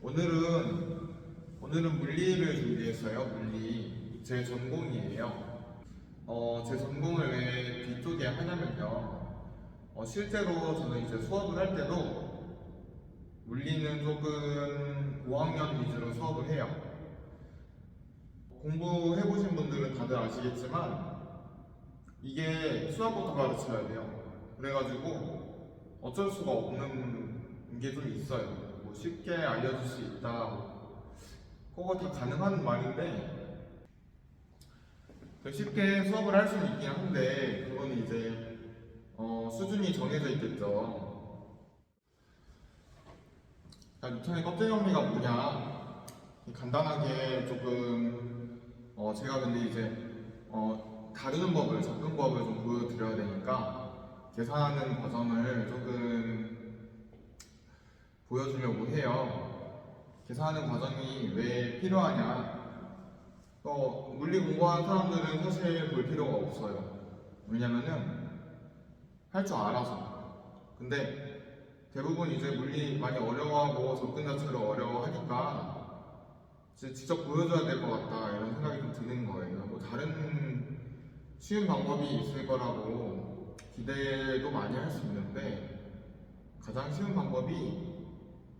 오늘은 물리를 준비했어요. 물리 제 전공이에요. 제 전공을 왜 뒤쪽에 하냐면요. 실제로 저는 이제 수업을 할 때도 물리는 조금 고학년 위주로 수업을 해요. 공부해보신 분들은 다들 아시겠지만 이게 수학부터 가르쳐야 돼요. 그래가지고 어쩔 수가 없는 게 좀 있어요. 뭐 쉽게 알려줄 수 있다. 그거 다 가능한 말인데 쉽게 수업을 할 수는 있긴 한데 그거는 이제 수준이 정해져 있겠죠. 뉴턴의 껍질 정리가 뭐냐 간단하게 조금 제가 근데 이제 다루는 법을 접근법을 좀 보여드려야 되니까 계산하는 과정을 조금 보여주려고 해요. 계산하는 과정이 왜 필요하냐? 물리 공부하는 사람들은 사실 볼 필요가 없어요. 왜냐면은 할 줄 알아서. 근데 대부분 이제 물리 많이 어려워하고 접근 자체를 어려워하니까 직접 보여줘야 될 것 같다 이런 생각이 좀 드는 거예요. 뭐 다른 쉬운 방법이 있을 거라고 기대도 많이 할 수 있는데 가장 쉬운 방법이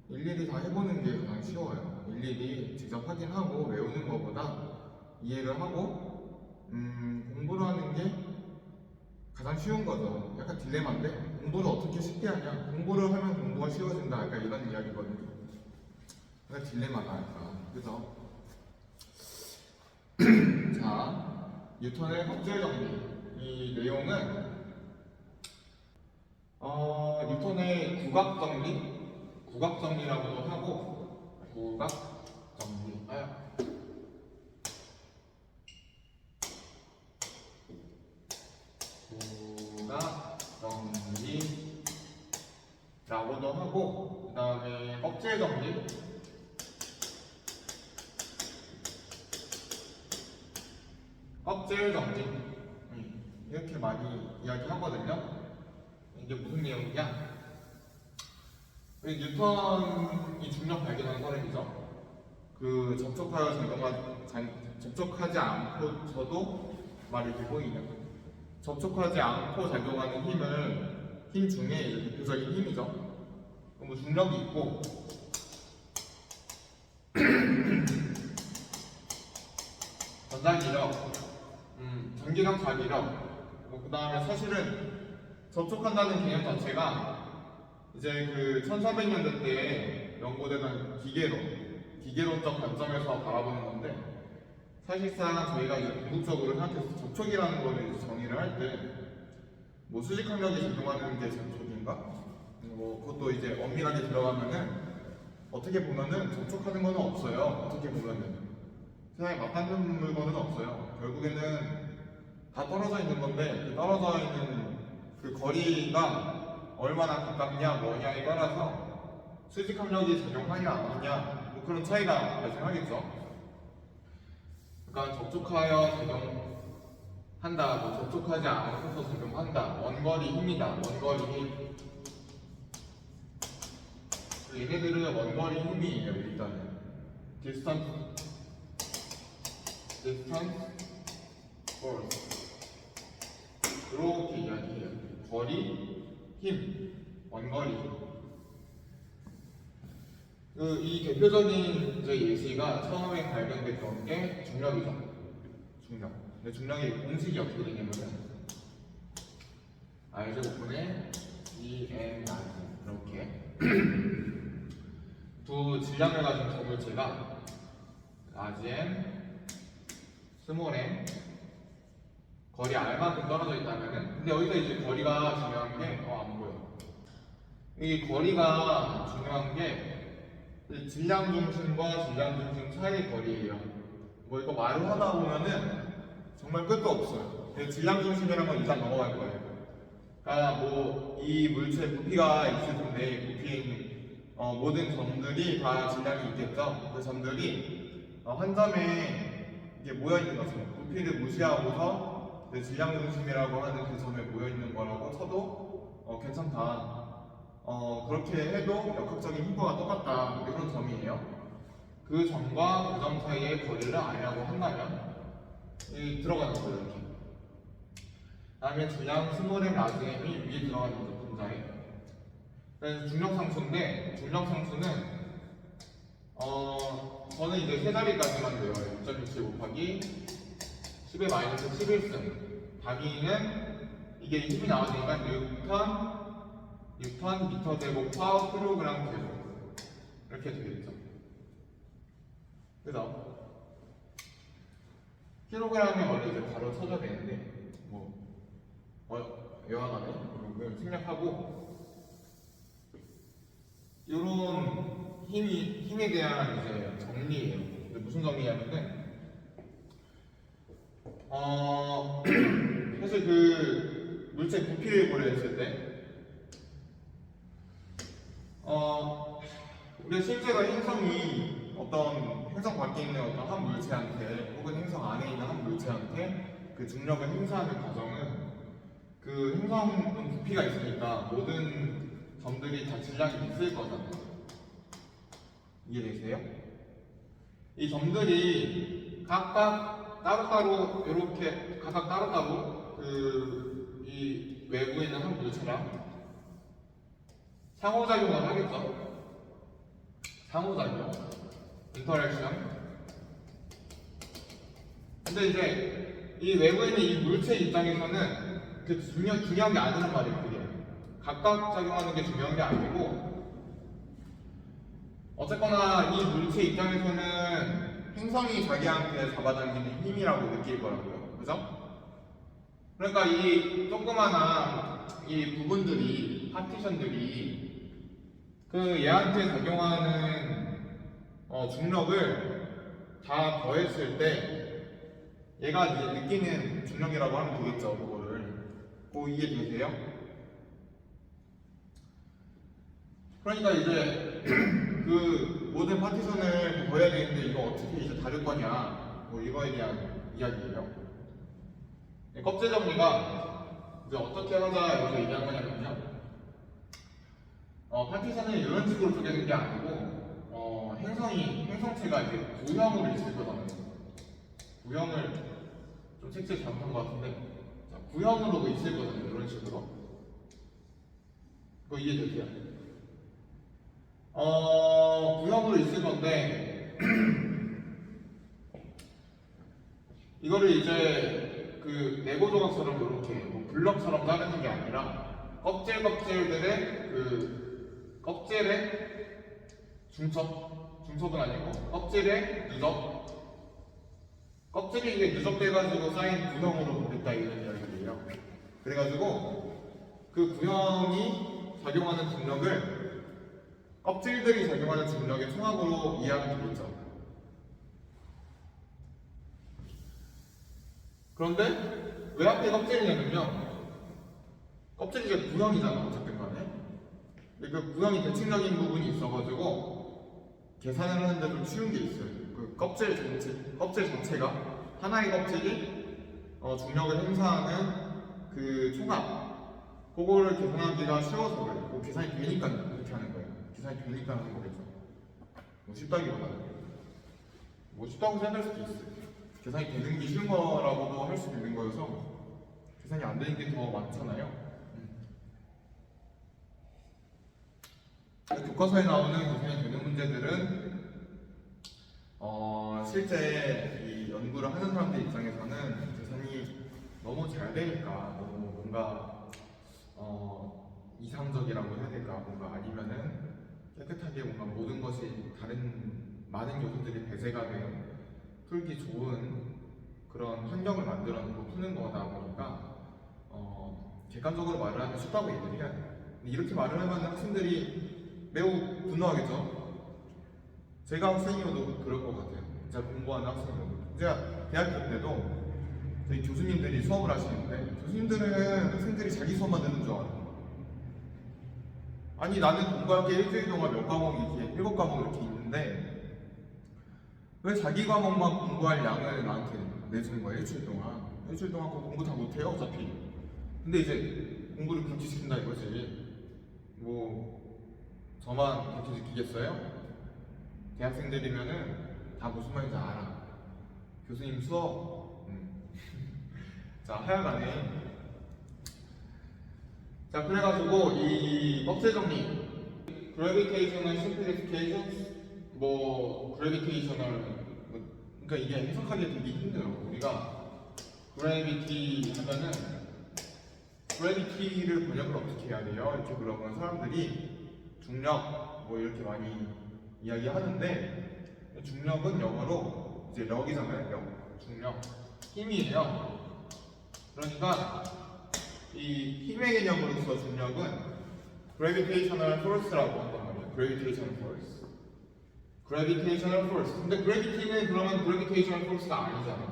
일일이 다 해보는 게 가장 쉬워요. 일일이 직접 확인하고 외우는 것보다 이해를 하고 공부를 하는 게 가장 쉬운 거죠. 약간 딜레마인데 공부를 어떻게 쉽게 하냐? 공부를 하면 공부가 쉬워진다. 약간 이런 이야기거든요. 약간 딜레마다 약간 그죠? 자, 뉴턴의 껍질 정리. 이 내용은 뉴턴의 구각 정리, 구각 정리라고도 하고 구각 정리. 구각 정리라고도 하고 그 다음에 껍질 정리. 껍질 정리 이렇게 많이 이야기하거든요. 이게 무슨 내용이냐? 뉴턴이 중력 발견한 사람이죠. 그 접촉하지 않고서도 말이 이렇게 보이냐? 접촉하지 않고 작용하는 힘 중에 이제 대표적인 힘이죠. 뭐 중력이 있고 전자기력, 전기력, 자기력, 그 다음에 사실은 접촉한다는 개념 자체가 이제 그 1400년대 때 연구되던 기계론적 관점에서 바라보는 건데 사실상 저희가 이제 궁극적으로 생각해서 접촉이라는 거를 이제 정의를 할 때 뭐 수직항력이 작용하는 게 접촉인가? 뭐 그것도 이제 엄밀하게 들어가면은 어떻게 보면은 접촉하는 거는 없어요. 어떻게 보면은 세상에 맞닿는 물건은 없어요. 결국에는 다 떨어져 있는 건데 그 떨어져 있는 그 거리가 얼마나 가깝냐 뭐냐에 따라서 수직항력이 작용하냐 안 하냐 뭐 그런 차이가 발생하겠죠. 그러니까 접촉하여 작용한다, 뭐 접촉하지 않고서 작용한다, 원거리 힘이다, 원거리 힘. 얘네들은 원거리 힘이에요. 일단은 distance force 그렇게 이야기해요. 거리, 힘, 원거리. 이 대표적인 이제 예시가 처음에 발견됐던 게 중력이죠. 중력. 근데 중력의 공식이 어떻게 되냐면은 R제곱분의 EM 이렇게 두 질량을 가진 정물체가 RGM, 스몰M 거리 R만큼 떨어져 있다면은 근데 여기서 이제 거리가 중요한 게 안 보여. 이 거리가 중요한 게 질량 중심과 질량 중심 사이의 거리예요. 뭐 이거 말을 하다 보면은 정말 끝도 없어요. 질량 중심이라는 건 이상 넘어갈 거예요. 그러니까 뭐 이 물체 부피가 있을 텐데 부피에 있는 모든 점들이 다 질량이 있겠죠. 그 점들이 한 점에 이게 모여 있는 거죠. 부피를 무시하고서 질량 중심이라고 하는 그 점에 모여 있는 거라고 쳐도 괜찮다. 그렇게 해도 역학적인 힘과가 똑같다 이런 점이에요. 그 점과 그 점 사이의 거리를 R이라고 한다면 이 들어가는 거예요. 이렇게. 다음에 질량 스몰 m 라지 m이 위에 들어가는 거죠. 분자에. 그래서 중력상수인데 중력상수는 저는 이제 세 자리까지만 외워요. 6.67 곱하기 10의 마이너스 11승. 답이는 이게 힘이 나왔으니까 뉴턴 미터 제곱 파워 킬로그램 제곱 이렇게 되겠죠. 그래서 킬로그램이 원래 이제 바로 써줘야 되는데 여하간에 이걸 생략하고 이런 힘에 대한 이제 정리예요. 무슨 정리냐면은 사실 그 물체 부피를 고려했을 때 우리가 실제로 어떤 행성 밖에 있는 어떤 한 물체한테 혹은 행성 안에 있는 한 물체한테 그 중력을 행사하는 과정은 그 행성은 부피가 있으니까 모든 점들이 다 질량이 있을 거잖아요. 이해되세요? 이 점들이 각각 따로따로 이렇게 각각 따로따로 이 외부에 있는 한 물체랑 상호작용을 하겠죠. 상호작용, 인터랙션. 근데 이제 이 외부에 있는 이 물체 입장에서는 그 중요한 게 아니란 말이에요. 그게 각각 작용하는 게 중요한 게 아니고 어쨌거나 이 물체 입장에서는 행성이 자기한테 잡아당기는 힘이라고 느낄 거라고요. 그죠? 그러니까 이 조그마한 이 부분들이 파티션들이 그 얘한테 작용하는 중력을 다 더했을 때 얘가 이제 느끼는 중력이라고 하면 되겠죠. 그거를 이해되세요? 그러니까 이제 그 모든 파티션을 더해야 되는데 이거 어떻게 이제 다룰 거냐 이거에 대한 이야기예요. 껍질 정리가 이제 어떻게 하자 이렇게 얘기한 거냐면요. 파티션을 이런 식으로 쪼개는 게 아니고 행성체가 이제 구형으로 있을 거잖아요. 구형을 좀 색칠 잘못한 것 같은데 구형으로 있을 거잖아요. 이런 식으로. 그거 이해되세요? 구형으로 있을 건데 이거를 이제 그 레고 조각처럼 이렇게 블럭처럼 자르는 게 아니라 껍질들의 그 껍질의 중첩은 아니고 껍질의 누적 껍질이 이게 누적돼가지고 쌓인 구형으로 됐다 이런 이야기예요. 그래가지고 그 구형이 작용하는 중력을 껍질들이 작용하는 중력의 총합으로 이해하면 되겠죠. 그런데 왜 하필 껍질이냐면요. 껍질이 이제 구형이잖아 어쨌든 간에. 근데 그 구형이 대칭적인 부분이 있어가지고 계산을 하는데 좀 쉬운 게 있어요. 그 껍질 자체가 하나의 껍질이 중력을 행사하는 그 총합 그거를 계산하기가 쉬워서 그래요. 그 계산이 되니까 이렇게 하는 거예요. 계산이 되니까 하는 거겠죠. 쉽다기보다는 쉽다고 생각할 수도 있어요. 계산이 되는 게 쉬운 거라고도 할 수 있는 거여서 계산이 안 되는 게 더 많잖아요. 교과서에 나오는 계산이 되는 문제들은 실제 이 연구를 하는 사람들 입장에서는 계산이 너무 잘 되니까 너무 뭔가 이상적이라고 해야 될까 뭔가 아니면은 깨끗하게 뭔가 모든 것이 다른 많은 요소들이 배제가 된 풀기 좋은 그런 환경을 만들어 놓고 푸는 거다 보니까 객관적으로 말을 하면 쉽다고 얘기를 해야 돼요. 근데 이렇게 말을 하면 학생들이 매우 분노하겠죠. 제가 학생이어도 그럴 것 같아요. 제가 공부하는 학생이어도. 제가 대학교 때도 저희 교수님들이 수업을 하시는데 교수님들은 학생들이 자기 수업만 듣는 줄 알아요. 아니 나는 공부할 게 일주일 동안 몇 과목이 이렇게 7과목 이렇게 있는데 왜 자기 과목만 공부할 양을 나한테 내주는 거야 일주일 동안. 일주일 동안 그거 공부 다 못해요 어차피. 근데 이제 공부를 그렇게 시킨다 이거지. 저만 그렇게 느끼겠어요? 대학생들이면은 다 무슨 말인지 알아. 교수님 수업. 자, 하여간에 자, 그래가지고 이 껍질 정리, gravitational simplifications, gravitational, 그러니까 이게 해석하기 되게 힘들어. 우리가 gravity 하면은 gravity를 번역을 어떻게 해야 돼요? 이렇게 물어보는 사람들이 중력 이렇게 많이 이야기하는데, 중력은 영어로 이제 력이잖아요. 력, 중력, 힘이에요. 그러니까 이 힘의 개념으로서 중력은 gravitational force라고 한단 말이에요. gravitational force. gravitational force. 근데 gravity는 그러면 gravitational force가 아니잖아.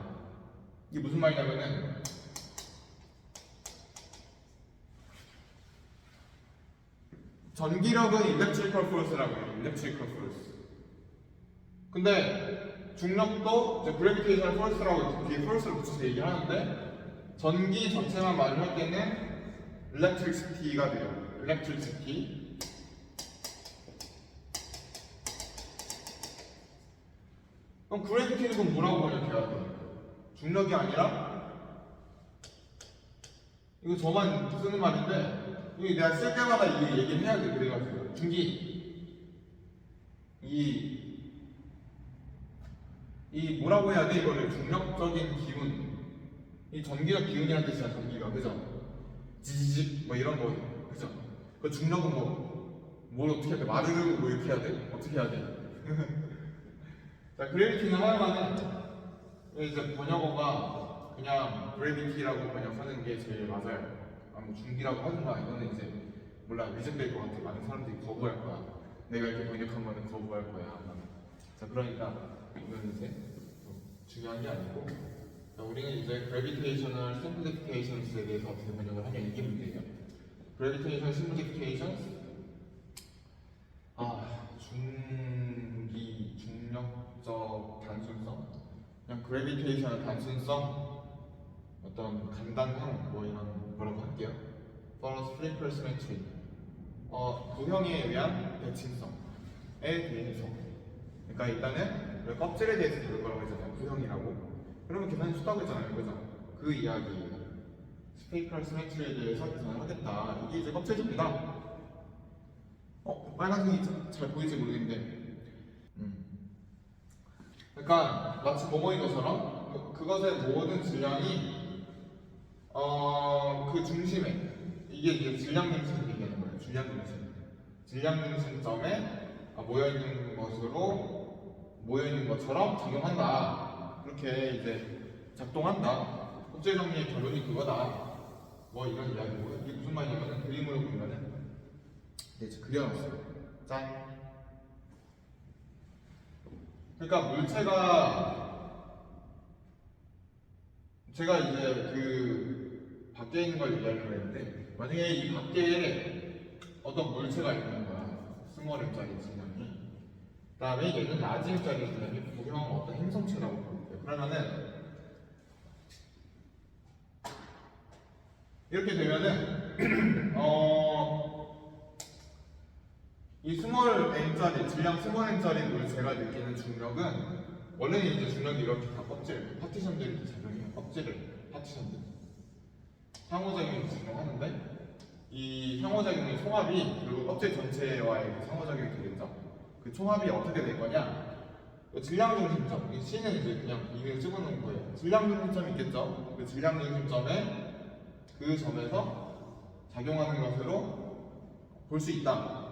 이게 무슨 말이냐면은 전기력은 electrical force라고 해요. electrical force. 근데 중력도 이제 gravitational force라고 뒤에 force를 붙여서 얘기하는데 전기 전체만 말을 할 때는 electricity가 돼요. electricity. 그럼 gravity는 그럼 뭐라고 번역해야 돼? 중력이 아니라? 이거 저만 쓰는 말인데 이거 내가 쓸 때마다 이 얘기를 해야 돼. 그래가지고 중기 이 뭐라고 해야 돼? 이거를 중력적인 기운. 이 전기가 기운이라는 뜻이야. 전기가, 그죠? 지지직 이런 거, 그죠? 그 중력은 뭘 어떻게 해야 돼? 마르르 이렇게 해야 돼? 어떻게 해야 돼? 자, 그래비티는 하여간에 이제 번역어가 그냥 그래비티라고 번역하는 게 제일 맞아요. 중기라고 하든가 이거는 이제 몰라, 위증될 것 같아. 많은 사람들이 거부할 거야. 내가 이렇게 번역하면 거부할 거야. 자, 그러니까 이건 이제 중요한 게 아니고, 우리는 이제 gravitational simplifications에 대해서 어떻게 번역을 하냐, 이게 문제예요. gravitational simplifications, 중력적 단순성, 그냥 gravitational 단순성, 어떤 간단함, 이런 뭐라고 할게요. for spherical symmetry, 구형에 의한 대칭성에 대해서. 그러니까 일단은 우리가 껍질에 대해서 배울 거라고 했잖아요. 구형이라고. 그러면 계산이 쉽다고 했잖아요. 그죠? 그 이야기예요. 스페이컬 시메트리에 대해서 계산을 하겠다. 이게 이제 껍질입니다. 빨간색이 잘 보이지 모르겠는데. 그러니까 마치 뭐뭐인 것처럼 그것의 모든 질량이 그 중심에, 이게 이제 질량 중심을 얘기하는 거예요. 질량 중심. 질량 중심점에 모여 있는 것처럼 작용한다. 그렇게 이제 작동한다. 껍질 정리의 결론이 그거다. 이런 이야기고, 이게 무슨 말이냐면 그림으로 보면은 이제 그려놨어요. 짠. 그러니까 물체가, 제가 이제 그 밖에 있는 걸 얘기하려고 했는데, 만약에 이 밖에 어떤 물체가 있는 거야. 스몰 m짜리 질량이. 그 다음에 얘는 라지 m짜리 질량이 구경한 어떤 행성체라고 볼게요. 그러면은 이렇게 되면은 이 스몰 m짜리, 질량 스몰 m짜리 물체가 느끼는 중력은, 원래는 이제 중력이 이렇게 다 껍질, 파티션들이 이렇게 작용해요. 껍질을, 파티션들. 상호작용이 작용하는데, 이 상호작용의 총합이 결국 껍질 전체와의 상호작용이 되겠죠. 그 총합이 어떻게 될 거냐? 질량 중심점, 이 C는 이제 그냥 이미를 찍어놓은 거예요. 질량 중심점이 있겠죠? 그 질량 중심점에 그 점에서 작용하는 것으로 볼 수 있다.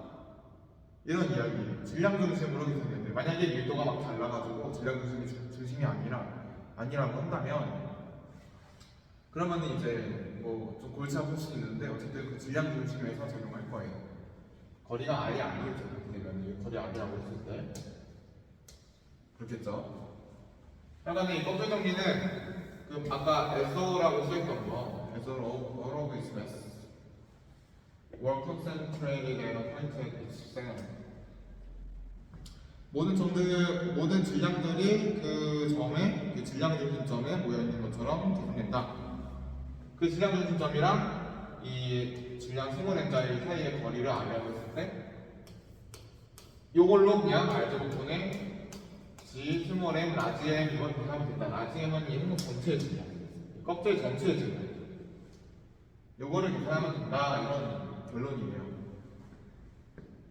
이런 이야기예요. 질량 중심으로 계산되는데, 만약에 밀도가 막 달라가지고 질량 중심이 아니라고 한다면, 그러면은 이제 좀 골치 아플 수 있는데, 어쨌든 그 질량 중심에서 작용할 거예요. 거리가 아예 아니겠죠. 그렇게 되면 거리 아니라고 했을 때 그렇겠죠. 약간의 이 껍질 정리는 그 아까 SO라고 써있던 거, SO all of its mass were concentrated at a point at its center. 모든 질량들이 그 점에, 그 질량 중심점에 모여 있는 것처럼 계산된다. 그 질량 중심점이랑 이 질량 스몰 m짜리 사이의 거리를 알려고 했을 때, 이걸로 그냥 알제곱분의 스몰 m, 라지 m 이걸 계산하면 된다. 라지 m은 이 행동 전체의 질량, 껍질 전체의 질량. 요거를 계산하면 된다. 이런 결론이에요.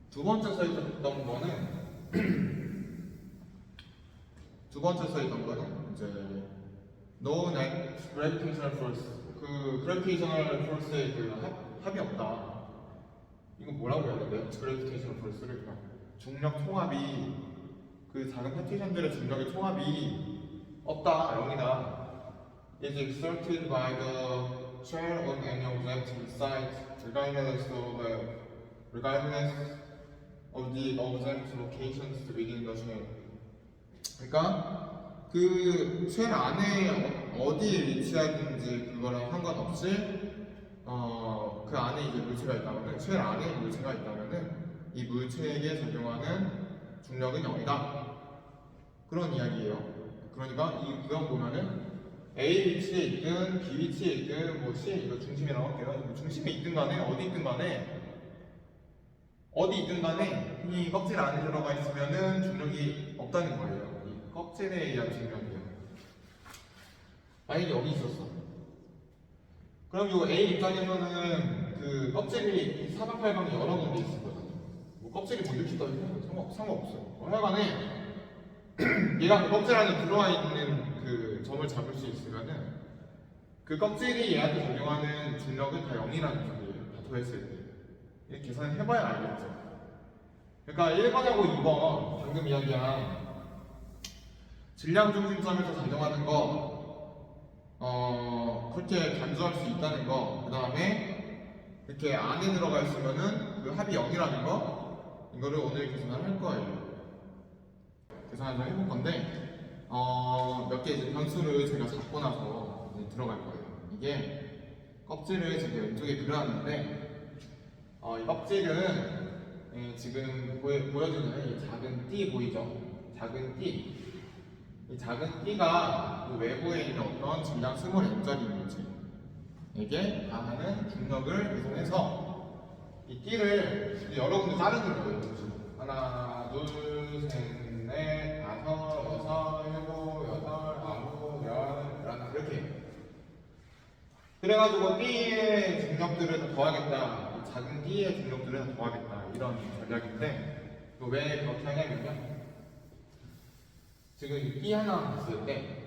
두 번째 써 있던 거는 이제 known at gravitational force. 그 gravitational force의 그 합이 없다. 이거 뭐라고 해야 되나요? gravitational force를 중력 통합이 그 작은 파티션들의 중력의 통합이 없다, 0이다. is exerted by the share on any object inside regardless of the object's locations within the shell. 그러니까 그 쉘 안에 어디에 위치하든지 그거랑 상관없이 그 안에 이제 물체가 있다면은 쉘 안에 물체가 있다면은 이 물체에게 적용하는 중력은 0이다. 그런 이야기예요. 그러니까 이 구형 보면은 A 위치에 있든 B 위치에 있든 뭐 C 이거 중심이라고 할게요. 중심에 있든 간에 어디 있든 간에 이 껍질 안에 들어가 있으면은 중력이 없다는 거예요. 이 껍질에 의한 중력이요. 만약에 여기 있었어. 그럼 요 A 입장에서는 그 껍질이 사방팔방에 여러 군데 있을 거잖아요. 뭐 껍질이 뭐 이렇게 떠있는 상관없어요. 하여간에 얘가 그 껍질 안에 들어와 있는 그 점을 잡을 수 있으면은 그 껍질이 얘한테 적용하는 중력은 다 0이라는 소리예요. 다 더했을 때. 이렇게 계산을 해봐야 알겠죠. 그러니까 1번하고 2번 방금 이야기한 질량 중심점에서 작용하는 거 그렇게 간주할 수 있다는 거, 그 다음에 이렇게 안에 들어가 있으면은 그 합이 0이라는 거, 이거를 오늘 계산을 할 거예요. 계산을 좀 해볼 건데 몇 개 이제 변수를 제가 잡고 나서 이제 들어갈 거예요. 이게 껍질을 지금 왼쪽에 그려놨는데 이 껍질은 지금 보여주는 이 작은 띠 보이죠? 작은 띠. 이 작은 띠가 그 외부에 있는 어떤 질량 스몰 m짜리 물체에게 가하는 중력을 계산해서 이 띠를 여러 군데 자르는 거예요. 하나, 둘, 셋, 넷, 다섯, 여섯, 일곱, 여덟, 아홉, 열, 11 이렇게. 그래가지고 띠의 중력들을 다 더하겠다. 이 작은 띠의 중력들을 다 더하겠다. 이런 전략인데 왜 그렇게 하냐면요. 지금 이 띠 하나 봤을 때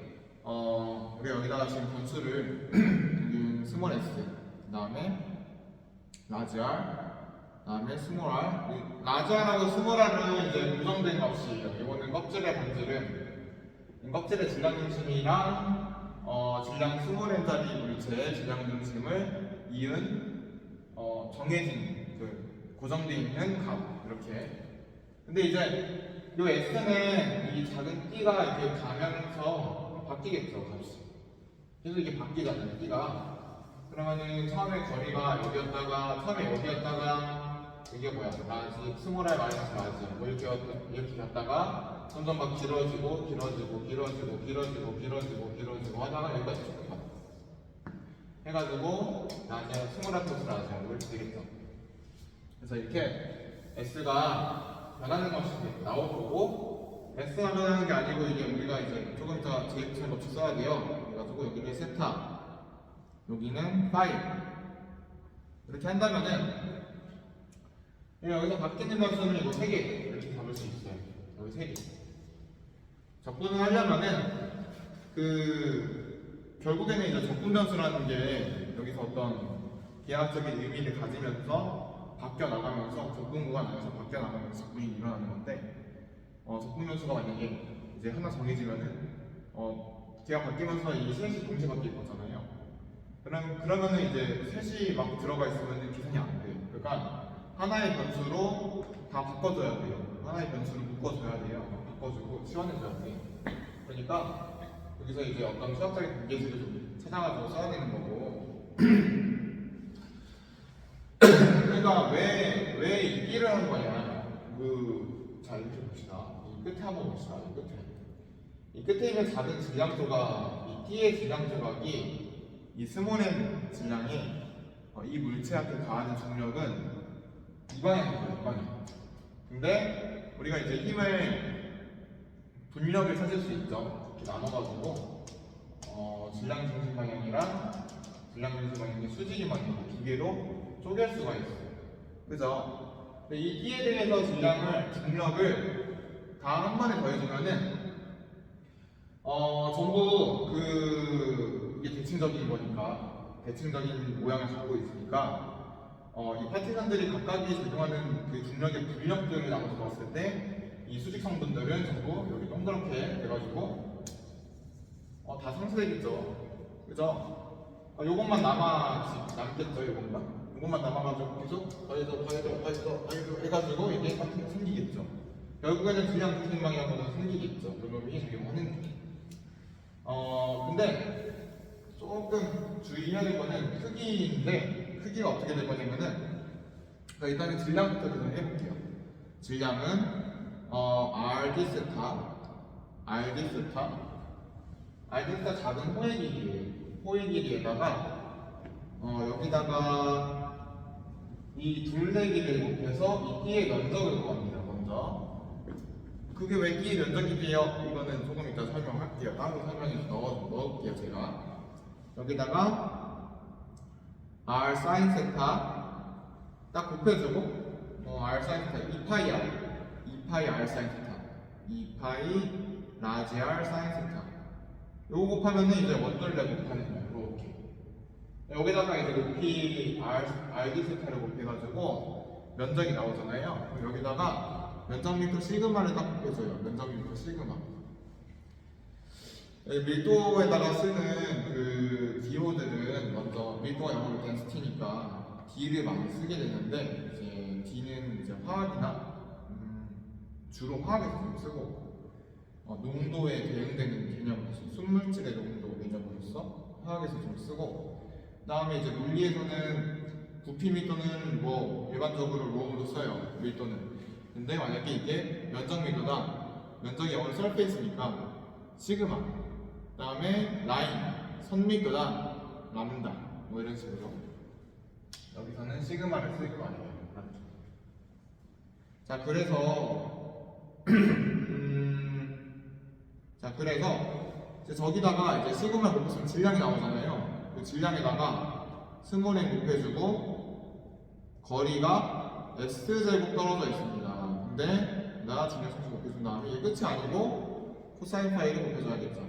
우리가 여기다가 지금 변수를 여기 스몰 s 그 다음에 라지 r 그 다음에 스몰 r 라지 r하고 스몰 r은 이제 고정된 값이에요. 이거는 껍질의 반질은 껍질의 질량 중심이랑 질량 스몰 n짜리 물체의 질량 중심을 이은 정해진 그 고정되어 있는 값 이렇게. 근데 이제 이 S는 이 작은 띠가 이렇게 가면서 바뀌겠죠, 값이. 계속 이게 바뀌잖아요, 띠가. 그러면은 처음에 거리가 여기였다가, 이게 뭐야? 라지, 스몰 r 마이너스 라지. 뭐 이렇게 갔다가 점점 막 길어지고 하다가 여기까지 쭉 가. 해가지고, 라지, 스몰 r 플러스 라지. 이렇게 되겠죠. 그래서 이렇게 S가 변하는 것이 나올 거고, S만 변하는 게 아니고 이게 우리가 이제 조금 이따 JF처럼 법칙 써야 돼요. 그래가지고 여기는 세타, 여기는 파이 이렇게 한다면은 여기서 바뀌는 변수는 이거 3개 이렇게 잡을 수 있어요. 여기 3개. 적분을 하려면은 결국에는 이제 적분 변수라는 게 여기서 어떤 계약적인 의미를 가지면서 바뀌어 나가면서 적분 구간 안에서 바뀌어 나가면서 적분이 일어나는 건데 적분 변수가 만약에 이제 하나 정해지면은 걔가 바뀌면서 이 셋이 동시에 바뀔 거잖아요. 그러면은 이제 셋이 막 들어가 있으면 계산이 안 돼요. 그러니까 하나의 변수로 다 바꿔줘야 돼요. 하나의 변수를 묶어줘야 돼요. 바꿔주고 치환해줘야 돼요. 그러니까 여기서 이제 어떤 수학적인 관계식을 좀 찾아가지고 써야 되는 거고. 그러니까 왜 이 띠를 하는 거냐? 자 이렇게 봅시다. 이 끝에 한번 봅시다. 이 끝에 있는 작은 질량 조각, 이 띠의 질량 조각이 이 스몰 m 질량이 이 물체한테 가하는 중력은 이 방향이에요. 이 방향. 근데 우리가 이제 힘을 분력을 찾을 수 있죠. 이렇게 나눠가지고 질량 중심 방향이랑 질량 중심 방향의 수직이 방향 두 개로 쪼갤 수가 있어요. 그죠? 이 T에 대해서 질량을 중력을 다 한 번에 더해주면은 전부 이게 대칭적인 거니까 대칭적인 모양을 갖고 있으니까 이 파티션들이 각각이 제공하는 그 중력의 분력들을 나눠서 봤을 때 이 수직 성분들은 전부 여기 동그랗게 돼가지고 다 상쇄되겠죠. 그죠? 요것만 남겠죠. 요것만 남아가지고 계속 더해서 해가지고 이게 파티가 생기겠죠. 결국에는 질량 중심 방향으로 생기겠죠. 그놈이 작용하는 게. 근데 조금 주의해야 될 거는 크기인데 크기가 어떻게 될 거냐면은 일단은 질량부터 계속 해볼게요. 질량은 RD 세타 작은 호의 길이에요. 호의 길이에다가 여기다가 이 둘레기를 곱해서 이 T의 면적을 구합니다. 먼저 그게 왜 T의 면적이에요? 이거는 조금 이따 설명할게요. 따로 설명해서 넣을게요. 제가 여기다가 R sin 세타 딱 곱해주고 R sin 세타 2파이 R sin 세타 2파이 라지 R sin 세타 요거 곱하면은 이제 원돌레 곱하는 거예요. 이렇게 여기다가 이제 높이 RD 세타를 곱해가지고 면적이 나오잖아요. 그럼 여기다가 면적미터 시그마를 딱 곱해줘요. 면적미터 시그마. 밀도에다가 쓰는 그 디오들은 먼저 밀도가 영어로 덴시티니까 D를 많이 쓰게 되는데 이제 D는 이제 화학이나 주로 화학에서 좀 쓰고 농도에 대응되는 개념으로서 순물질의 농도 개념으로서 화학에서 좀 쓰고 그다음에 이제 물리에서는 부피밀도는 뭐 일반적으로 롬으로 써요. 밀도는. 근데 만약에 이게 면적밀도다. 면적이 영어로 서페이스니까 시그마. 그다음에 라인 선밀도다. 람다. 뭐 이런 식으로 여기서는 시그마를 쓸 거 아니에요. 자 그래서 이제 저기다가 이제 시그마 곱해서 질량이 나오잖아요. 그 질량에다가 스몰 m 곱해주고 거리가 x제곱 떨어져 있습니다. 근데 나 질량 상수 곱해준 다음에 이게 끝이 아니고 코사인 파이를 곱해줘야겠죠.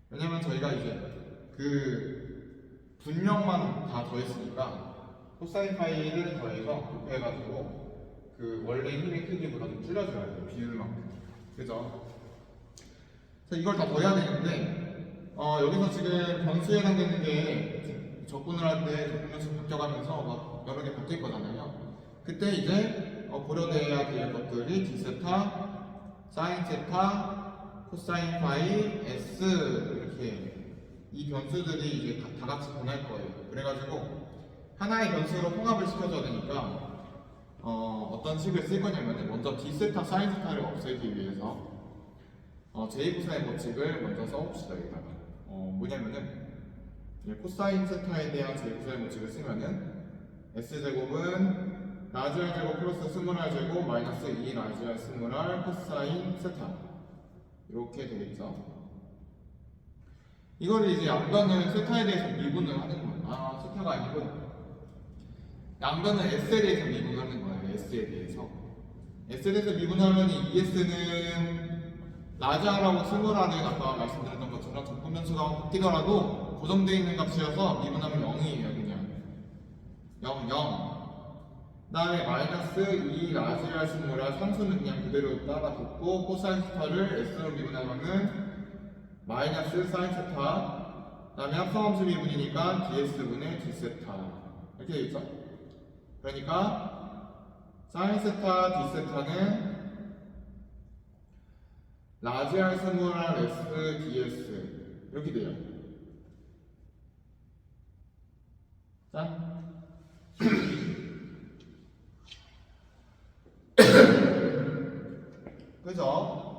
왜냐면 저희가 이제 그 분력만 다 더했으니까 코사인 파이를 더해서 곱해가지고 그 원래 힘의 크기보다 좀 줄여줘야 돼요. 비율만큼. 그죠? 그래서 이걸 다 더해야 되는데 여기서 지금 변수에 해당되는 게 적분을 할 때 적분면수 바뀌어가면서 막 여러 개 바뀔 거잖아요. 그때 이제 고려돼야 될 것들이 d세타, 사인 세타, 코사인 파이, s 이렇게 이 변수들이 이제 다 같이 변할 거예요. 그래가지고 하나의 변수로 통합을 시켜줘야 되니까 어떤 식을 쓸 거냐면 먼저 d세타, 사인 세타를 없애기 위해서 제이부사의 법칙을 먼저 써봅시다. 여기다가 뭐냐면은 코사인 세타에 대한 제이부사의 법칙을 쓰면은 s제곱은 라지 r 제곱 플러스 스몰 r 제곱 마이너스 2 라지 r 스몰 r 코사인 세타 이렇게 되겠죠. 이거를 이제 양변은 세타에 대해서 미분을 하는 거예요. 세타가 아니고 양변은 s에 대해서 미분을 하는 거예요. s에 대해서 미분하면 이 es는 라지 r하고 스몰 r은 아까 말씀드렸던 것처럼 적분 변수가 바뀌더라도 고정되어 있는 값이어서 미분하면 0이에요. 그냥 0, 0. 그 다음에 마이너스 2 라지 r 스몰 r 상수는 그냥 그대로 따라 붙고 코사인 세타를 s로 미분하면은 마이너스 사인 세타. 그 다음에 합성함수 미분이니까 ds분의 d세타 이렇게 되겠죠. 그러니까 사인 세타 d세타는 라지 r 스몰 r s ds 이렇게 돼요. 자 그죠?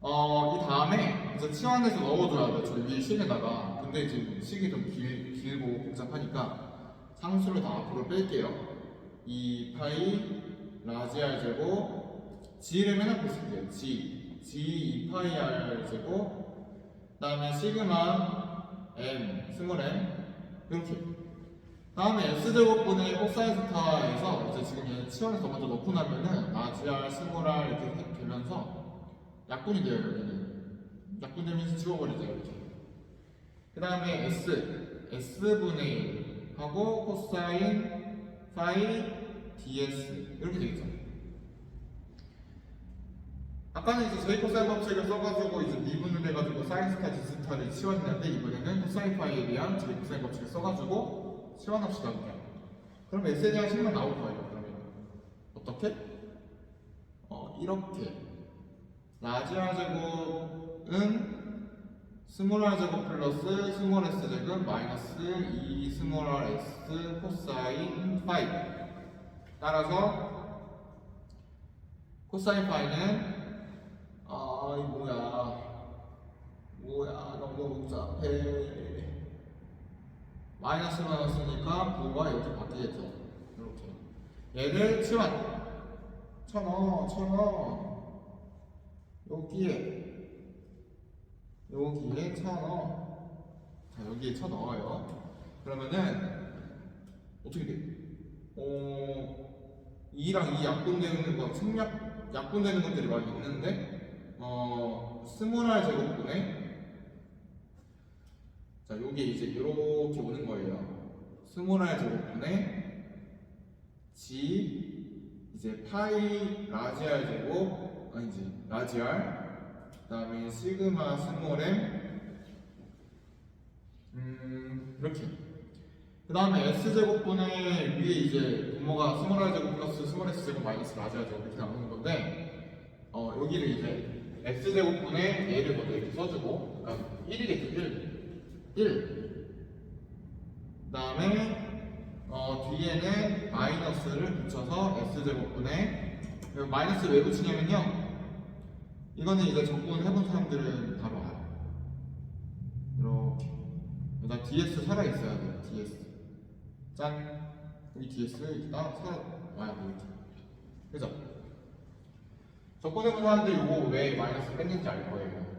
이 다음에 이제 치환해서 넣어줘야 돼. 저 위에 식에다가. 근데 지금 식이 좀 길고 복잡하니까 상수를 다 앞으로 뺄게요. 2파이 라지 r 제곱 G를 맨 앞에 쓸게요. G 2파이 R 제곱, 그다음에 시그마 M 스몰 m 이렇게. 다음에 S 제곱분의 코사인스타에서 이제 지금 얘는 치환해서 먼저 넣고 나면은 라지 R 스몰 R 이렇게 되면서 약분이 돼요. 여기는 약분되면서 지워버리죠 이렇게. 그 다음에 S분의 1 하고 코사인 파이 ds 이렇게 되겠죠. 아까는 이제 저희 코사인 법칙을 써가지고 이제 미분을 해가지고 사인스타 디스타를 치환했는데 이번에는 코사인 파이에 대한 저희 코사인 법칙을 써가지고 치환합시다 그냥. 그럼 S에 대한 식만 나올 거예요. 그러면 어떻게? 이렇게 라지 R 제곱은 스몰 r 제곱 플러스 스몰 s 제곱 마이너스 2 스몰 r s 코사인 파이. 따라서 코사인 파이는 뭐야 너무 복잡해. 마이너스가 나왔으니까 부가 이렇게 바뀌겠죠. 이렇게 얘를 치환 쳐넣어 여기에 쳐넣어. 자 여기에 쳐넣어요. 그러면은 어떻게 돼? 2랑 2 약분되는 거 약분되는 것들이 많이 있는데 스몰 r 제곱분의 자 요게 이제 이렇게 오는 거예요. 스몰 r 제곱분의 g 이제 파이 라지 r 제곱 아니지 라지 r 그다음에 시그마 스몰 m 이렇게. 그다음에 s 제곱분의 위에 이제 분모가 스몰 r 제곱 플러스 스몰 s 제곱 마이너스 라지 r 제곱 이렇게 나오는 건데 여기를 이제 x 제곱분의 얘를 먼저 이렇게 써주고, 그러니까 1이겠죠. 1. 그다음에 뒤에는 마이너스를 붙여서 x 제곱분의 마이너스 왜 붙이냐면요. 이거는 이제 적분 해본 사람들은 바로 알아요. 이렇게. 일단 ds 살아 있어야 돼요. ds. 짠. 여기 ds 일단 살아와야 돼요. 그죠? 적분해본 사람들 이거 왜 마이너스 뺐는지 알 거예요.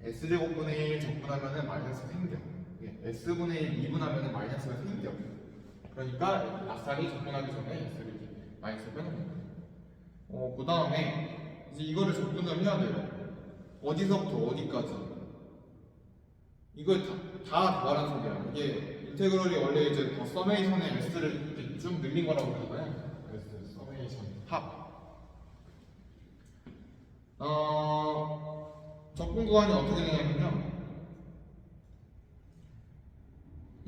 s제곱분의 1 적분하면은 마이너스 생겨. s분의 1 미분하면은 마이너스가 생겨. 그러니까 아싸리 적분하기 전에 s를 이렇게 마이너스 빼놓는 거예요. 그 다음에 이제 이거를 적분을 해야 돼요. 어디서부터 어디까지. 이걸 다 더하라는 소리야. 이게 인테그럴이 원래 이제 더 서메이션의 s를 이렇게 쭉 늘린 거라고 그러잖아요. s 서메이션 합. 적분 구간이 어떻게 되냐면요.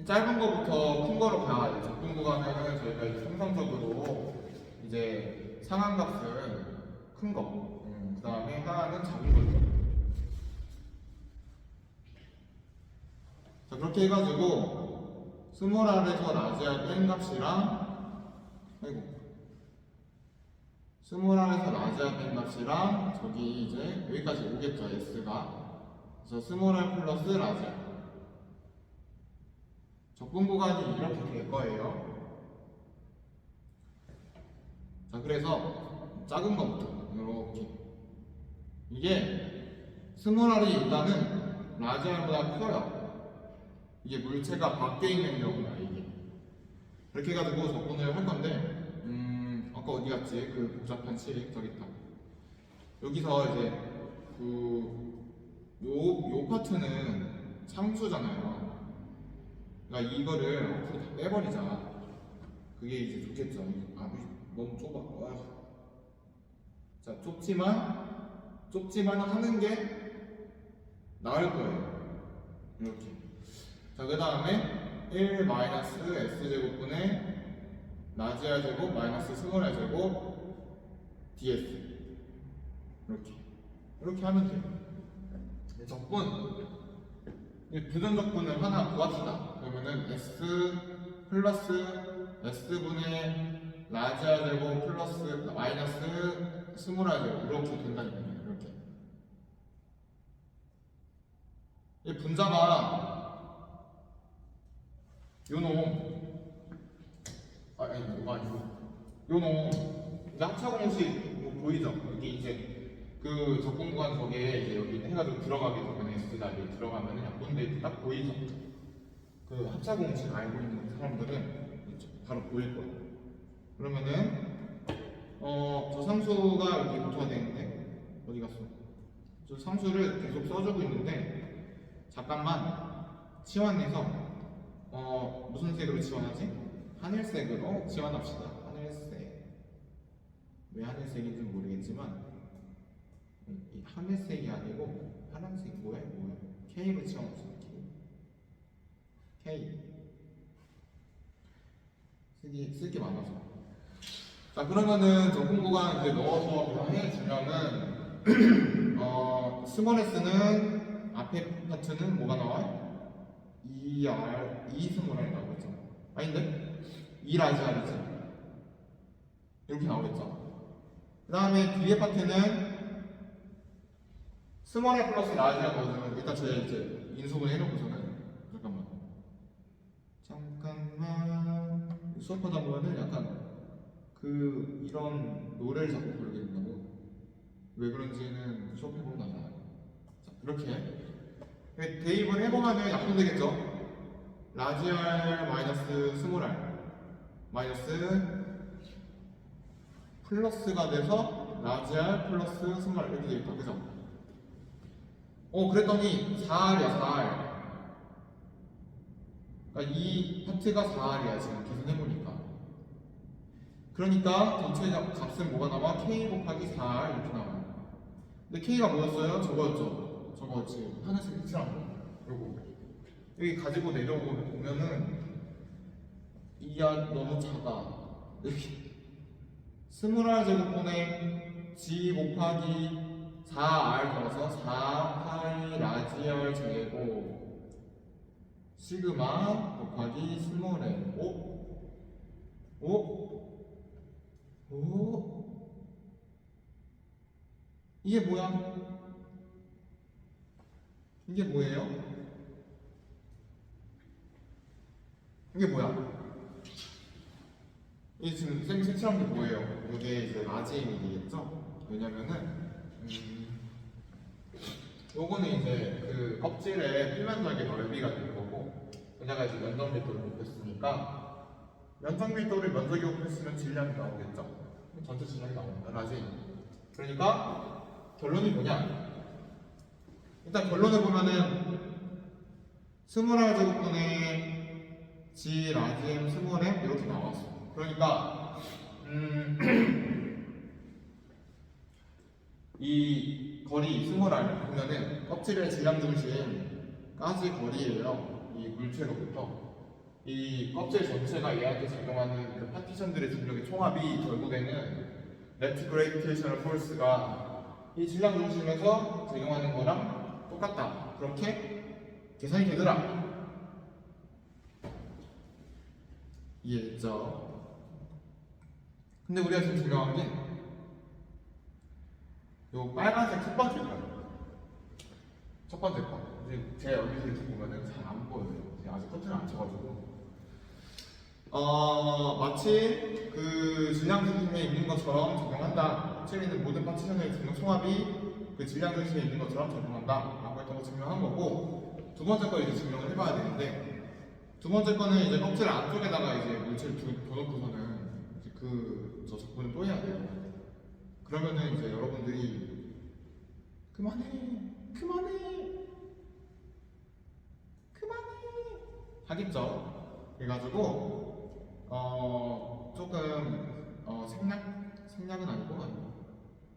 짧은 거부터 큰 거로 가야 돼요. 적분 구간은 저희가 이제 통상적으로 이제 상한값은 큰 거, 그 다음에 하나는 작은 거죠. 자, 그렇게 해가지고 스몰 r에서 라지 r 뺀 값이랑 스몰 r에서 라지 r 뺀 값이랑 저기 이제 여기까지 오겠죠. s가. 그래서 스몰 r 플러스 라지 r 적분 구간이 이렇게 될 거예요. 자, 그래서 작은 것부터 이렇게. 이게 스몰 r이 일단은 라지 r보다 커요. 이게 물체가 밖에 있는 경우나 이게. 그렇게 해가지고 적분을 할 건데, 아까 어디 갔지? 그 복잡한 식 저기 있다. 여기서 이제 요 파트는 상수잖아요. 그러니까 이거를 앞으로 다 빼버리자. 그게 이제 좋겠죠. 너무 좁아. 자, 좁지만 하는 게 나을 거예요. 이렇게. 자, 그 다음에 1 마이너스 s제곱분의 라지 r 제곱 마이너스 스몰 r 제곱 ds. 이렇게 하면 돼요. 적분. 부정적분을 하나 구합시다. 그러면은 s 플러스 s분의 라지 r 제곱 플러스 마이너스 스몰 r 제곱 이렇게 된다니까요. 이렇게. 이 분자가 요놈 이제 합차 공식 뭐 보이죠? 여기 이제 그 적분구간 저게 이제 여기 해가지고 들어가게 되면 S 자리에 들어가면은 약분데 딱 보이죠? 그 합차 공식 알고 있는 사람들은 바로 보일 거예요. 그러면은 저 상수가 이렇게 붙어야 되는데 어디 갔어? 저 상수를 계속 써주고 있는데 잠깐만 치환해서 무슨 색으로 치환하지? 하늘색으로 치환합시다. 하늘색. 왜 하늘색인지 모르겠지만 이 하늘색이 아니고 파란색 뭐야? K로 치환합시다. K. 쓸 게 많아서. 자, 그러면은 적분 구간 이제 넣어서 해주면은 스몰 s는 앞에 파트는 뭐가 나와요? E 스몰 r 나오겠죠? 아닌데? E 라지 r이지? 이렇게 나오겠죠? 그 다음에 뒤에 파트는 스몰 r 플러스 라지 r 넣어주면 일단 저희가 이제 인수분 해놓고서는 잠깐만 수업하다 보면은 약간 이런 노래를 자꾸 부르게 된다고. 왜 그런지는 수업해보면 나잖아요. 자, 이렇게 대입을 해보면은 약분되겠죠? 라지 r 마이너스 스몰 r 마이너스 플러스가 돼서 라지 r 플러스 스몰 r 이렇게 되겠다. 그죠? 그랬더니 4R이야 4R. 그러니까 이 파트가 4R이야 지금 계산해보니까. 그러니까 전체 값은 뭐가 나와? K 곱하기 4R 이렇게 나와요. 근데 K가 뭐였어요? 저거였죠. 저거 지금 하나씩 칠한 거. 요거 여기 가지고 내려오면은 이야 너무 작아. 여기 스몰 R 제곱분의 G 곱하기 4R 더해서 4파이 라지 R 제곱 시그마 곱하기 스몰 m. 이게 뭐야? 이게 뭐예요? 이게 뭐야? 이게 지금 쌤이 색칠한 게 뭐예요? 이게 이제 라지임이 되겠죠? 왜냐면은 요거는 이제 그 껍질에 필면적이 넓이가 될 거고, 여기다가 이제 면적 밀도를 곱했으니까 면적 밀도를 면적이 곱했으면 질량이 나오겠죠? 전체 질량이 나옵니다. 라지. 그러니까 결론이 뭐냐? 일단 결론을 보면은 스몰 r 제곱분의 g 라지 m 스몰 m 이렇게 나왔어. 그러니까 이 거리 스몰 r 보면은 껍질의 질량 중심까지 거리예요. 이 물체로부터 이 껍질 전체가 얘한테 작용하는 그 파티션들의 중력의 총합이 결국에는 네트 그레이비테이셔널 포스가 이 질량 중심에서 작용하는 거랑 똑같다. 그렇게 계산이 되더라. 이해했죠? 근데 우리가 지금 중요한 게 요 빨간색 첫 번째 거. 첫 번째 거. 이제 제 얼굴을 보면은 잘 안 보여요. 제가 아직 커튼을 안 쳐가지고. 마치 그 질량 중심에 있는 것처럼 적용한다. 껍질에 있는 모든 파티션의 중력 총합이 그 질량 중심에 있는 것처럼 적용한다. 라고 했던 거 증명한 거고, 두 번째 거 이제 증명을 해봐야 되는데, 두 번째 거는 이제 껍질 안쪽에다가 이제 물체를 둬놓고서는 이제 저 적분을 또 해야 돼요. 그러면은 이제 여러분들이 그만해 하겠죠. 그래가지고 조금 생략은 아니고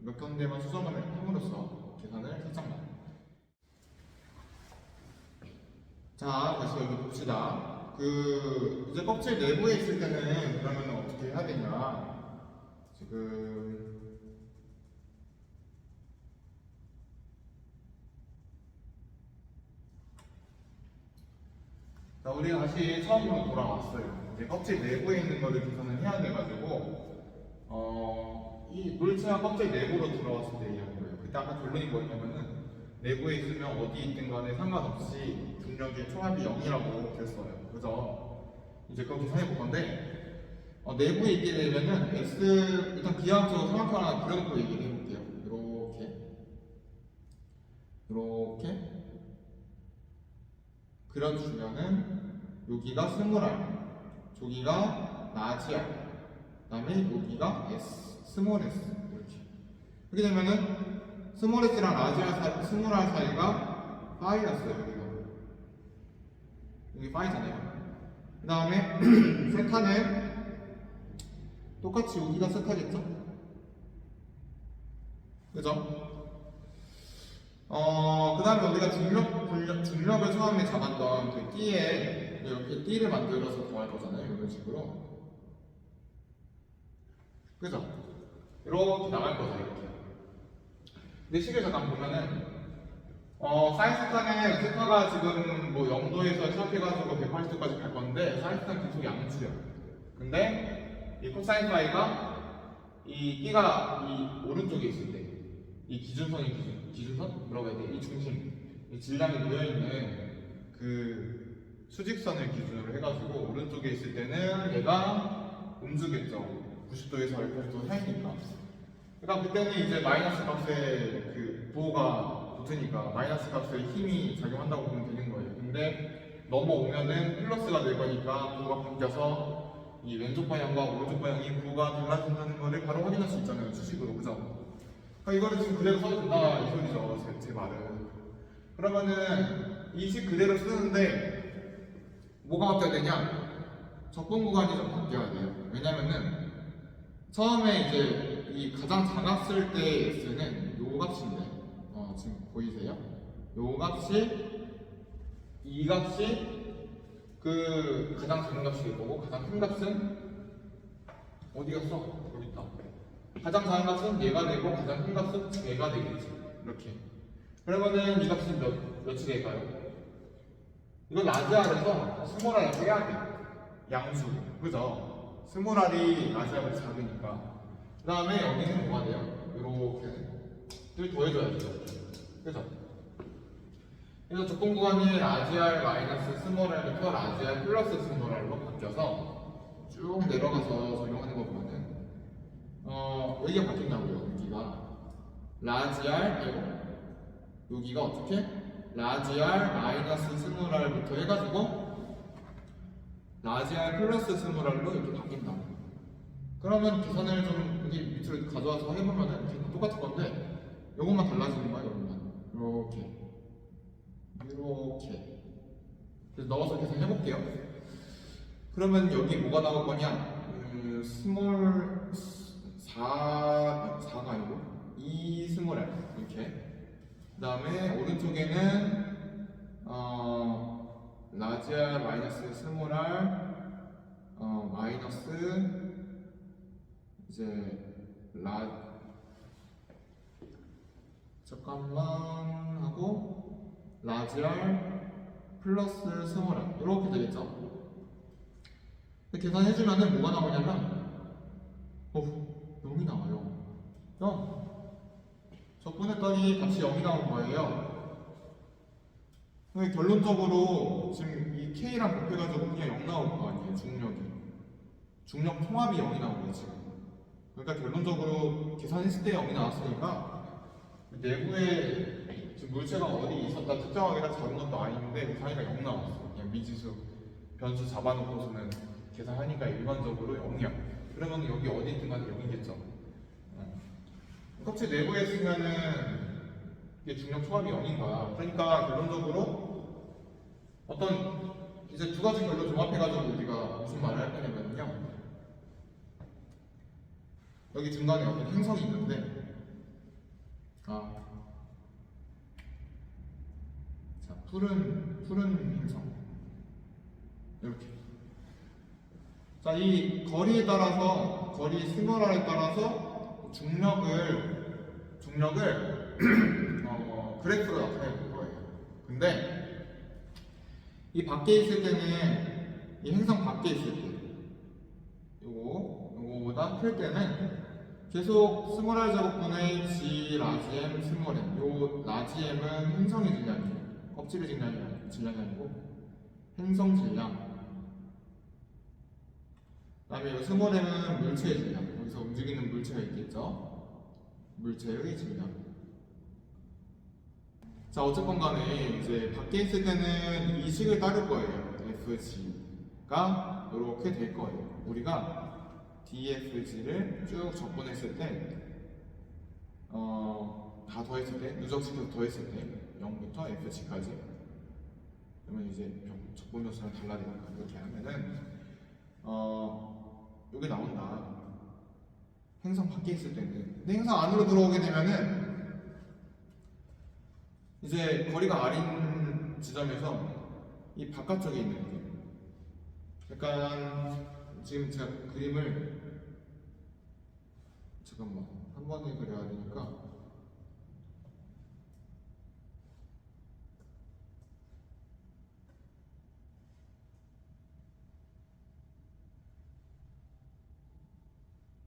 몇 군데만 수정을 함으로써 계산을 살짝만. 자, 다시 여기 봅시다. 이제 껍질 내부에 있을 때는 그러면 어떻게 해야 되냐? 지금 자, 우리가 다시 처음으로 돌아왔어요. 이제 껍질 내부에 있는 거를 계산을 해야 돼가지고 이 물체가 껍질 내부로 들어왔을 때 이런 거예요. 그때 아까 결론이 뭐였냐면은 내부에 있으면 어디 있든 간에 상관없이 중력의 총합이 0이라고 됐어요. 그래서 이제 그거 계산해 볼 건데 내부에 있게 되면은 S 일단 비하학적으로 삼각형 하나 그려놓고 얘기를 해볼게요. 이렇게 그려주면은 여기가 스몰 r, 저기가 라지 r, 그다음에 여기가 s, 스몰 s 이렇게 되면은 스몰 s랑 라지 r 사이, 스몰 r 사이가 파이였어요. 여기 파이잖아요. 그 다음에 세타는 똑같이 여기가 세타겠죠? 그죠? 그 다음에 우리가 중력을 처음에 잡았던 그 띠에 이렇게 띠를 만들어서 더할 거잖아요. 이런 식으로. 그죠? 이렇게 나갈 거죠. 이렇게. 근데 식을 잠깐 보면은 사이스탄의 세타가 지금 뭐 0도에서 시작해가지고 180도까지 갈 건데 사이스탄 계속 양수야. 근데 이 코사인 파이가 이 띠가 이 오른쪽에 있을 때 이 기준선? 뭐라고 해야 돼? 이 중심, 이 질량이 놓여있는 그 수직선을 기준으로 해가지고 오른쪽에 있을 때는 얘가 움직였죠. 90도에서 180도 사이니까. 그러니까 그때는 이제 마이너스 값에 그 부호가 붙으니까 마이너스 값에 힘이 작용한다고 보면 되는 거예요. 근데 넘어오면은 플러스가 될 거니까 부호가 바뀌어서 이 왼쪽 방향과 오른쪽 방향이 부호가 달라진다는 거를 바로 확인할 수 있잖아요. 수식으로. 그죠? 그러니까 이거를 지금 그대로 써도 된다 이 소리죠. 제 말은. 그러면은 이 식 그대로 쓰는데 뭐가 바뀌어야 되냐? 접근 구간이 좀 바뀌어야 돼요. 왜냐면은 처음에 이제 이 가장 작았을 때 S는 요 값인데 지금 보이세요? 요 값이 이 값이 그 가장 작은 값이 될 거고 가장 큰 값은 어디 갔어? 여기 있다. 가장 작은 값은 얘가 되고 가장 큰 값은 얘가 되겠지. 이렇게. 그러면은 이 값은 몇이 될까요? 이건 라지 R에서 스몰 R 빼야 돼. 양수. 그죠? 스몰 R이 라지 R보다 작으니까. 그 다음에 여기는 뭐가 돼요? 이렇게 더해줘야죠. 그죠? 그래서 조건 구간이 라지 R 마이너스 스몰 R부터 라지 R 플러스 스몰 R로 바뀌어서 쭉 내려가서 적용하는 거 보면은 여기가 바뀐다고요. 여기가 라지 R 빼고 여기가 어떻게? 라지 R 마이너스 스몰 R부터 해가지고 라지 R 플러스 스몰 R로 이렇게 바뀐다고. 그러면 계산을 좀 여기 밑으로 가져와서 해보면은 계산 똑같을 건데 요것만 달라지는 거야. 요것만 이렇게 그래서 넣어서 계산해볼게요. 그러면 여기 뭐가 나올 거냐? 스몰 4가 아니고 2 스몰 R 이렇게. 그 다음에 오른쪽에는 라지 R 마이너스 스몰 R 마이너스 이제 잠깐만 하고 라지 R 플러스 스몰 R 이렇게 되겠죠. 계산해주면은 뭐가 나오냐면 0이 나와요. 0. 적분했더니 값이 0이 나온 거예요. 근데 결론적으로 지금 이 K랑 곱해가지고 그냥 0 나올 거 아니에요. 중력 통합이 0이 나온 거예요 지금. 그러니까 결론적으로 계산했을 때 0이 나왔으니까 내부에 지금 물체가 어디 있었다 특정하기가 작은 것도 아닌데 단위가 0 나왔어. 그냥 미지수 변수 잡아놓고서는 계산하니까 일반적으로 0이야. 그러면 여기 어디 있든 간에 0이겠죠. 껍질 내부에 있으면은 이게 중력 초합이 0인 거야. 그러니까 결론적으로 어떤 이제 두 가지 결론 종합해가지고 우리가 무슨 말을 할 거냐면요. 여기 중간에 어떤 행성이 있는데, 자 푸른 행성 이렇게. 자, 이 거리에 따라서 거리 스몰 R에 따라서 중력을 그래프로 나타내 볼 거예요. 근데 이 밖에 있을 때는 이 행성 밖에 있을 때 요거보다 클 때는 계속 스몰 R 제곱분의 G 라지 M 스몰 M. 요 라지 M은 행성의 질량이에요. 껍질의 질량이 아니고 행성 질량. 그다음에 이거 스몰m은 물체의 질량. 여기서 움직이는 물체가 있겠죠. 물체의 질량. 자, 어쨌건 간에 이제 밖에 있을 때는 이 식을 따를 거예요. FG가 이렇게 될 거예요. 우리가 DFG를 쭉 적분했을 때 다 더했을 때, 누적시켜서 더했을 때 0부터 FG까지 그러면 이제 적분효수랑 달라지니까 이렇게 하면은 여기 나온다. 행성 밖에 있을 때는. 근데 행성 안으로 들어오게 되면은 이제 거리가 아린 지점에서 이 바깥쪽에 있는 게 약간 지금 제가 그림을 잠깐만 한 번에 그려야 되니까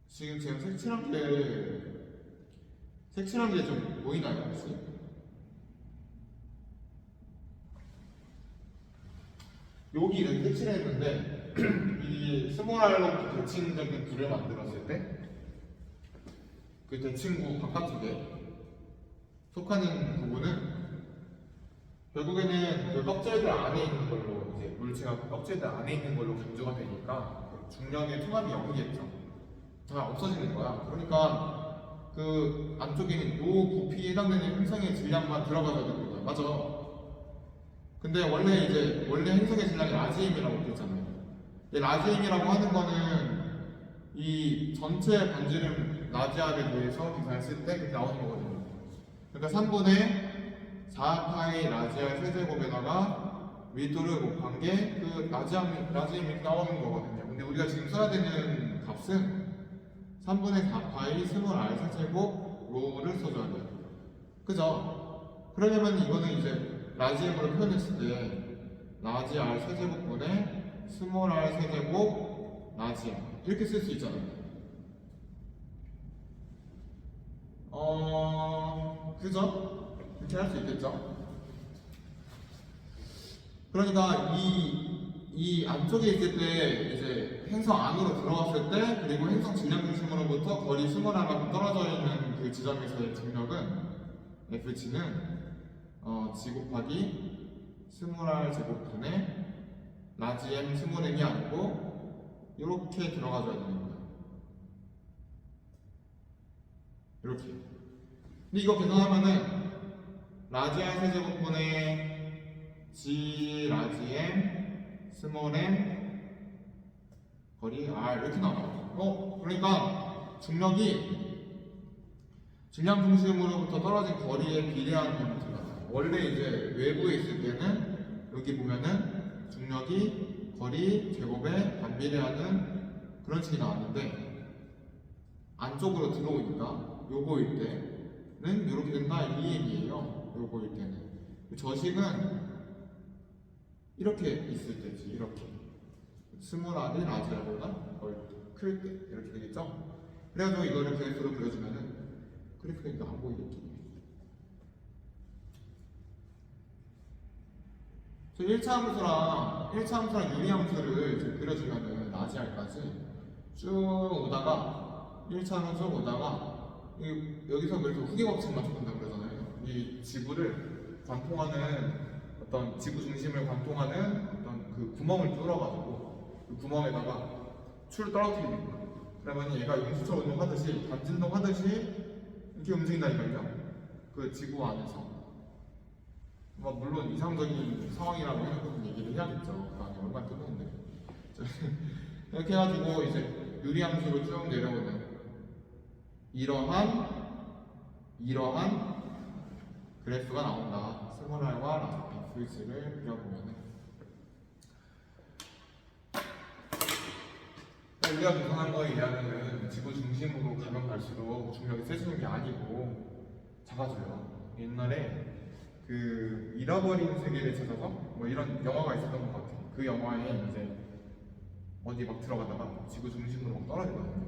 지금 제가 색칠한 게 좀 보이나요 혹시? 여기 이렇게 색칠했는데 이 스몰알로부터 대칭적인 구를 만들었을 때 그 대칭구 바깥쪽에 속하는 부분은 결국에는 그 껍질들 안에 있는 걸로 이제 물체가 그 껍질들 안에 있는 걸로 간주가 되니까 중력의 통합이 0이겠죠. 다 없어지는 거야. 그러니까 그 안쪽에 있는 요 부피에 해당되는 행성의 질량만 들어가야 되는 거야. 맞아. 근데 원래 행성의 질량이 라지임이라고 그랬잖아요. 근데 라지임이라고 하는 거는 이 전체 반지름 라지압에 대해서 계산했을 때 그렇게 나오는 거거든요. 그러니까 3분의 4파이 라지압 세제곱에다가 밀도를 곱한 게 그 라지압이 나오는 거거든요. 근데 우리가 지금 써야 되는 값은 3분의 4파이 스몰 r 세제곱 로우를 써줘야 돼요. 그죠? 그러려면 이거는 이제 라지엠으로 표현했을 때 라지 r 세제곱분의 스몰 r 세제곱 라지엠 이렇게 쓸 수 있잖아요. 그죠? 이렇게 할 수 있겠죠? 그러니까 이 안쪽에 있을 때 이제 행성 안으로 들어갔을 때 그리고 행성 질량 중심으로부터 거리 스몰 r만큼 떨어져 있는 그 지점에서의 중력은 FG는 G 곱하기 스몰 r 제곱분의 라지 m 스몰 m이 아니고 이렇게 들어가줘야 되는 거예요. 이렇게. 근데 이거 계산하면은 라지 r 세제곱분의 G 라지 m 스몰 m 거리 r 이렇게 나와요. 그러니까 중력이 질량 중심으로부터 떨어진 거리에 비례하는 형태가 나와요. 원래 이제 외부에 있을 때는 여기 보면은 중력이 거리 제곱에 반비례하는 그런 식이 나왔는데 안쪽으로 들어오니까 요거일 때는 이렇게 된다 2m이에요. 요거일 때는 저식은 이렇게 있을 때지 이렇게 스몰 r이 라지 r보다 클 때 이렇게 되겠죠? 그래가지고 이거를 그래프로 그려주면은 그래프가 이거 안 보이겠죠? 1차 함수랑 유리 함수를 그려주면은 라지 r까지 쭉 오다가 1차 함수 쭉 오다가 여기서 그래서 후계 법칙만 적는다고 그러잖아요. 이 지구를 관통하는 어떤 지구 중심을 관통하는 어떤 그 구멍을 뚫어가지고 그 구멍에다가 추를 떨어뜨리는 거예요. 그러면 얘가 용수철 운동하듯이 반진동 하듯이 이렇게 움직인다니까요. 그 지구 안에서. 물론 이상적인 상황이라고 해놓고 얘기를 해야겠죠. 그 안에 얼마나 뜨거운데. 이렇게 해가지고 이제 유리함수로 쭉 내려오는 이러한 그래프가 나온다. 스몰 r과 FG를 그려보면은 우리가 계산한 거에 의하면은 지구 중심으로 가면 갈수록 중력이 세지는 게 아니고 작아져요. 옛날에 그 잃어버린 세계를 찾아서 뭐 이런 영화가 있었던 것 같아요. 그 영화에 이제 어디 막 들어가다가 지구 중심으로 막 떨어지거든요.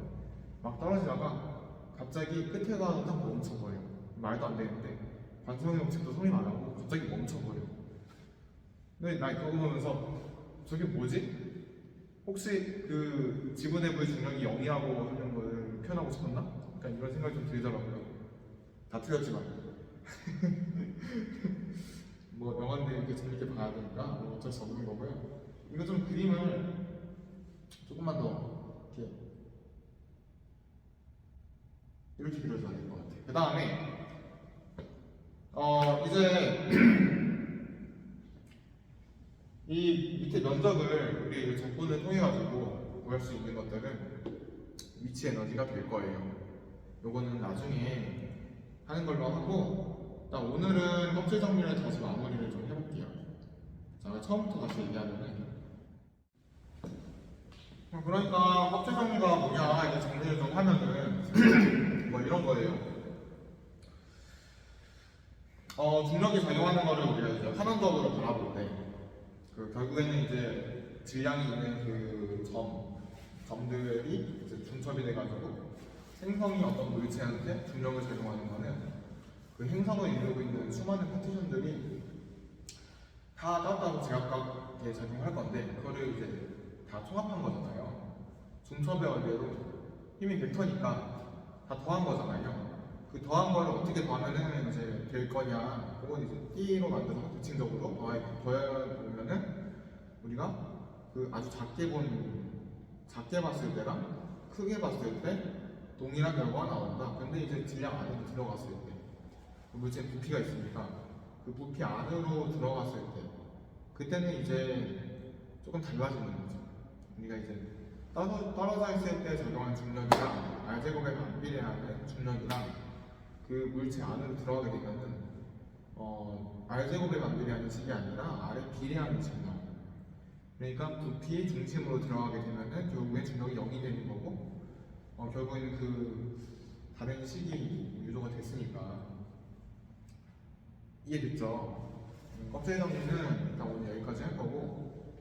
막 떨어지다가 갑자기 끝에 가서 딱 멈춰버려요. 말도 안 되는데 관성의 법칙도 소리 안 나고 갑자기 멈춰버려요. 근데 나 그거 보면서 저게 뭐지? 혹시 그 지분의 물 중력이 0이라고 하는 걸 표현하고 싶었나? 약간 이런 생각이 좀 들더라고요. 다 틀렸지만 뭐 영화인데 이렇게 재밌게 봐야 되니까 뭐 어쩔 수 없는 거고요. 이거 좀 그림을 조금만 더 이렇게 그려줘야 될 것 같아요. 그 다음에 이제 이 밑에 면적을 우리 적분을 통해 가지고 구할 수 있는 것들은 위치 에너지가 될 거예요. 요거는 나중에 하는 걸로 하고, 일단 오늘은 껍질 정리를 다시 마무리를 좀 해볼게요. 자, 처음부터 다시 얘기하면은, 그러니까 껍질 정리가 뭐냐 이제 정리를 좀 하면은 뭐 이런 거예요. 중력이 작용하는 거를 우리가 이제 환원적으로 바라볼 때, 그 결국에는 이제 질량이 있는 그 점들이 이제 중첩이 돼가지고 행성이 어떤 물체한테 중력을 작용하는 거는 그 행성을 이루고 있는 수많은 파티션들이 다 따뜻하고 제각각에 작용할 건데 그거를 이제 다 총합한 거잖아요. 중첩의 원리로 힘이 벡터니까 다 더한 거잖아요. 그 더한 거를 어떻게 더하면은 이제 될 거냐, 그건 이제 T로 만들어서 대칭적으로 더해보면은 우리가 그 아주 작게 봤을 때랑 크게 봤을 때 동일한 결과가 나온다. 근데 이제 질량 안으로 들어갔을 때, 그 물체 부피가 있으니까 그 부피 안으로 들어갔을 때, 그때는 이제 조금 달라지는 거죠. 우리가 이제 떨어져 있을 때 적용한 중력이랑 R제곱에 반비례하는 중력이랑 그 물체 안으로 들어가게 되면은 R제곱에 반비례하는 식이 아니라 R에 비례하는 식이 나와요. 그러니까 부피 중심으로 들어가게 되면은 결국엔 중력이 0이 되는 거고, 결국엔 그 다른 식이 유도가 됐으니까. 이해됐죠? 껍질 정리는 일단 오늘 여기까지 할 거고,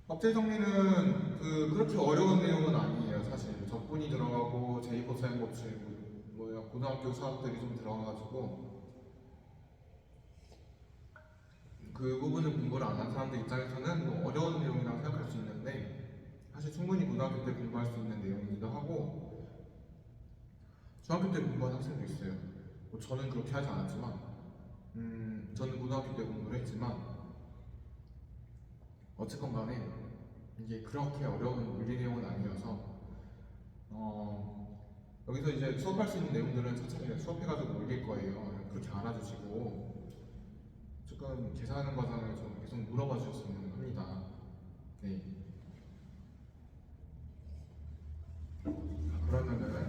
껍질 정리는 그렇게 어려운 내용은 아니에요. 사실 적분이 들어가고 제이코사인 법칙, 고등학교 수학들이 좀 들어가가지고 그 부분을 공부를 안 한 사람들 입장에서는 뭐 어려운 내용이라고 생각할 수 있는데, 사실 충분히 고등학교 때 공부할 수 있는 내용이기도 하고 중학교 때 공부한 학생도 있어요. 뭐 저는 그렇게 하지 않았지만, 저는 고등학교 때 공부를 했지만 어쨌건 간에 이게 그렇게 어려운 물리 내용은 아니어서 여기서 이제 수업할 수 있는 내용들은 차차히 수업해가지고 올릴 거예요. 그렇게 알아주시고 조금 계산하는 과정을 좀 계속 물어봐 주셨으면 합니다. 네. 그러면은